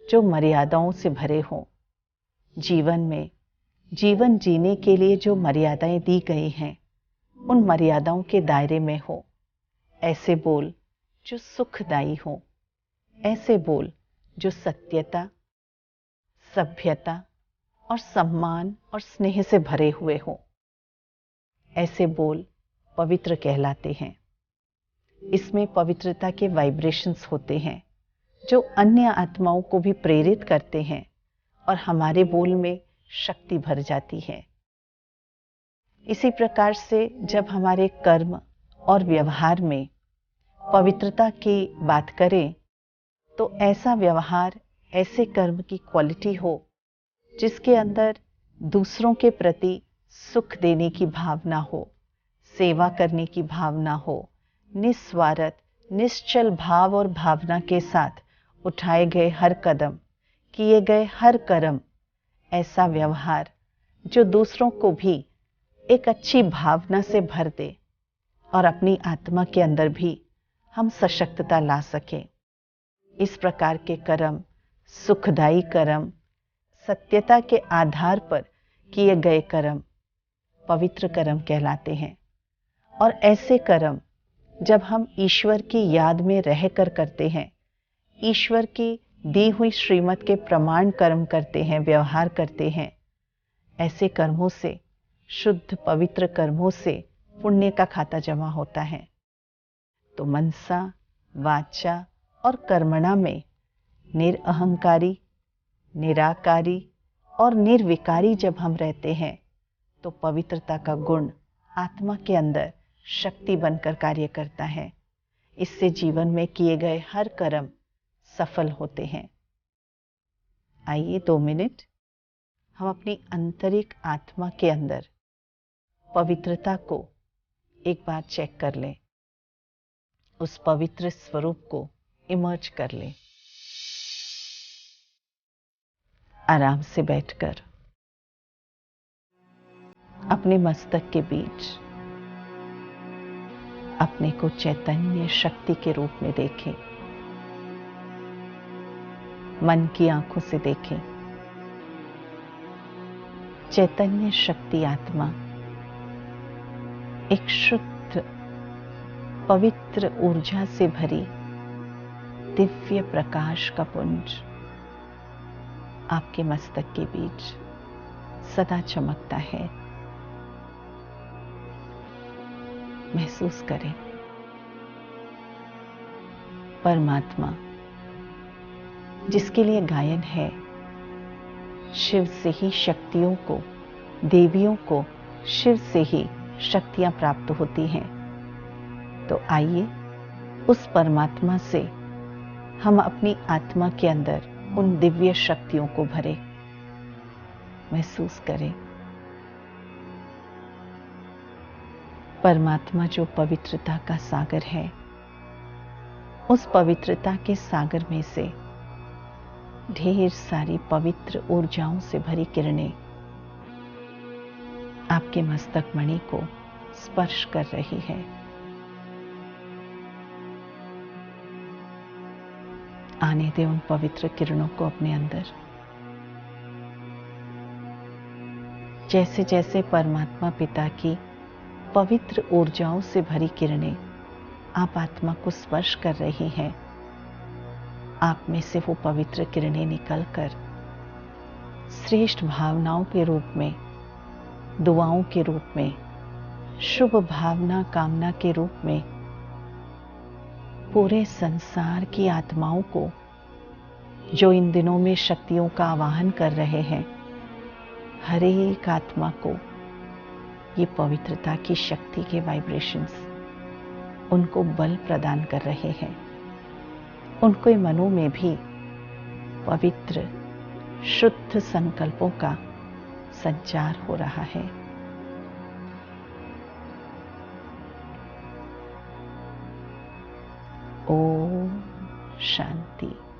जो मर्यादाओं से भरे हों, जीवन में जीवन जीने के लिए जो मर्यादाएं दी गई हैं, उन मर्यादाओं के दायरे में हो। ऐसे बोल जो सुखदायी हो, ऐसे बोल जो सत्यता, सभ्यता और सम्मान और स्नेह से भरे हुए हो। ऐसे बोल पवित्र कहलाते हैं। इसमें पवित्रता के वाइब्रेशंस होते हैं जो अन्य आत्माओं को भी प्रेरित करते हैं और हमारे बोल में शक्ति भर जाती है। इसी प्रकार से जब हमारे कर्म और व्यवहार में पवित्रता की बात करें तो ऐसा व्यवहार, ऐसे कर्म की क्वालिटी हो जिसके अंदर दूसरों के प्रति सुख देने की भावना हो, सेवा करने की भावना हो, निस्वार्थ निश्चल भाव और भावना के साथ उठाए गए हर कदम, किए गए हर कर्म, ऐसा व्यवहार जो दूसरों को भी एक अच्छी भावना से भर दे और अपनी आत्मा के अंदर भी हम सशक्तता ला सकें। इस प्रकार के कर्म, सुखदायी कर्म, सत्यता के आधार पर किए गए कर्म पवित्र कर्म कहलाते हैं। और ऐसे कर्म जब हम ईश्वर की याद में रहकर करते हैं, ईश्वर की दी हुई श्रीमत के प्रमाण कर्म करते हैं, व्यवहार करते हैं, ऐसे कर्मों से, शुद्ध पवित्र कर्मों से पुण्य का खाता जमा होता है। तो मनसा, वाचा और कर्मणा में निरअहंकारी, निराकारी और निर्विकारी जब हम रहते हैं तो पवित्रता का गुण आत्मा के अंदर शक्ति बनकर कार्य करता है। इससे जीवन में किए गए हर कर्म सफल होते हैं। आइए 2 मिनट हम अपनी आंतरिक आत्मा के अंदर पवित्रता को एक बार चेक कर लें, उस पवित्र स्वरूप को इमर्ज कर लें। आराम से बैठकर अपने मस्तक के बीच अपने को चैतन्य शक्ति के रूप में देखें। मन की आंखों से देखें। चैतन्य शक्ति आत्मा एक शुद्ध पवित्र ऊर्जा से भरी दिव्य प्रकाश का पुंज आपके मस्तक के बीच सदा चमकता है। महसूस करें। परमात्मा जिसके लिए गायन है, शिव से ही शक्तियों को, देवियों को शिव से ही शक्तियां प्राप्त होती हैं। तो आइए उस परमात्मा से हम अपनी आत्मा के अंदर उन दिव्य शक्तियों को भरें। महसूस करें। परमात्मा जो पवित्रता का सागर है, उस पवित्रता के सागर में से ढेर सारी पवित्र ऊर्जाओं से भरी किरणें आपके मस्तक मणि को स्पर्श कर रही है। आने दें उन पवित्र किरणों को अपने अंदर। जैसे जैसे परमात्मा पिता की पवित्र ऊर्जाओं से भरी किरणें आप आत्मा को स्पर्श कर रही हैं, आप में से वो पवित्र किरणें निकलकर श्रेष्ठ भावनाओं के रूप में, दुआओं के रूप में, शुभ भावना कामना के रूप में पूरे संसार की आत्माओं को, जो इन दिनों में शक्तियों का आवाहन कर रहे हैं, हर एक आत्मा को ये पवित्रता की शक्ति के वाइब्रेशंस उनको बल प्रदान कर रहे हैं। उनके मनों में भी पवित्र शुद्ध संकल्पों का संचार हो रहा है। ओम शांति।